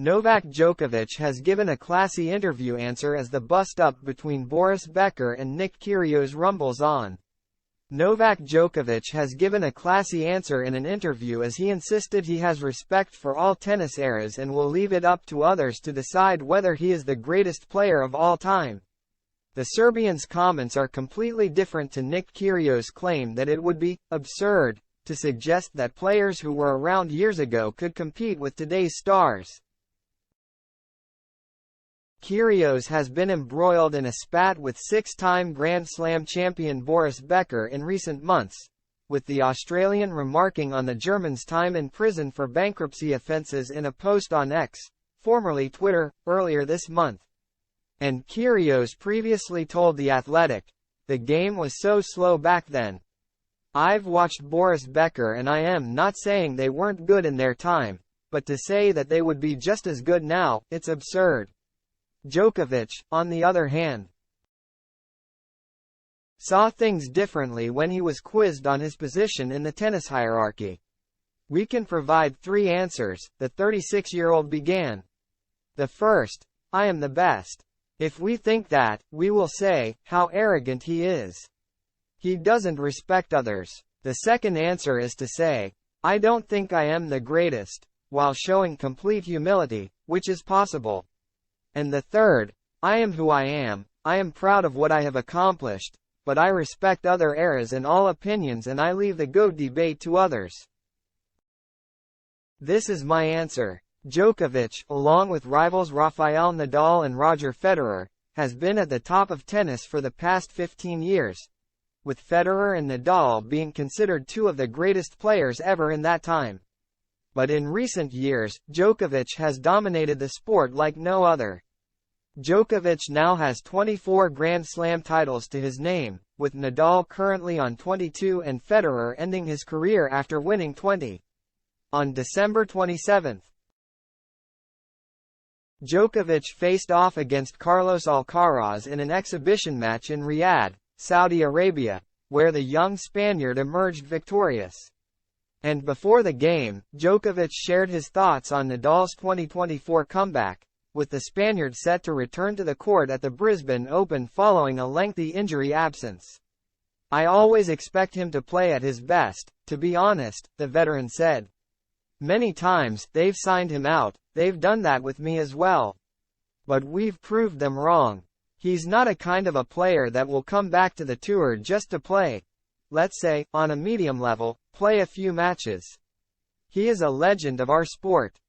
Novak Djokovic has given a classy interview answer as the bust-up between Boris Becker and Nick Kyrgios rumbles on. Novak Djokovic has given a classy answer in an interview as he insisted he has respect for all tennis eras and will leave it up to others to decide whether he is the greatest player of all time. The Serbian's comments are completely different to Nick Kyrgios' claim that it would be absurd to suggest that players who were around years ago could compete with today's stars. Kyrgios has been embroiled in a spat with six-time Grand Slam champion Boris Becker in recent months, with the Australian remarking on the German's time in prison for bankruptcy offences in a post on X, formerly Twitter, earlier this month. And Kyrgios previously told The Athletic, "The game was so slow back then. I've watched Boris Becker and I am not saying they weren't good in their time, but to say that they would be just as good now, it's absurd." Djokovic, on the other hand, saw things differently when he was quizzed on his position in the tennis hierarchy. "We can provide three answers," the 36-year-old began. "The first, I am the best. If we think that, we will say, how arrogant he is. He doesn't respect others. The second answer is to say, I don't think I am the greatest, while showing complete humility, which is possible. And the third, I am who I am proud of what I have accomplished, but I respect other eras and all opinions and I leave the GOAT debate to others. This is my answer." Djokovic, along with rivals Rafael Nadal and Roger Federer, has been at the top of tennis for the past 15 years, with Federer and Nadal being considered two of the greatest players ever in that time. But in recent years, Djokovic has dominated the sport like no other. Djokovic now has 24 Grand Slam titles to his name, with Nadal currently on 22 and Federer ending his career after winning 20. On December 27, Djokovic faced off against Carlos Alcaraz in an exhibition match in Riyadh, Saudi Arabia, where the young Spaniard emerged victorious. And before the game, Djokovic shared his thoughts on Nadal's 2024 comeback, with the Spaniard set to return to the court at the Brisbane Open following a lengthy injury absence. "I always expect him to play at his best, to be honest," the veteran said. "Many times, they've signed him out, they've done that with me as well. But we've proved them wrong. He's not a kind of a player that will come back to the tour just to play. Let's say, on a medium level, play a few matches. He is a legend of our sport."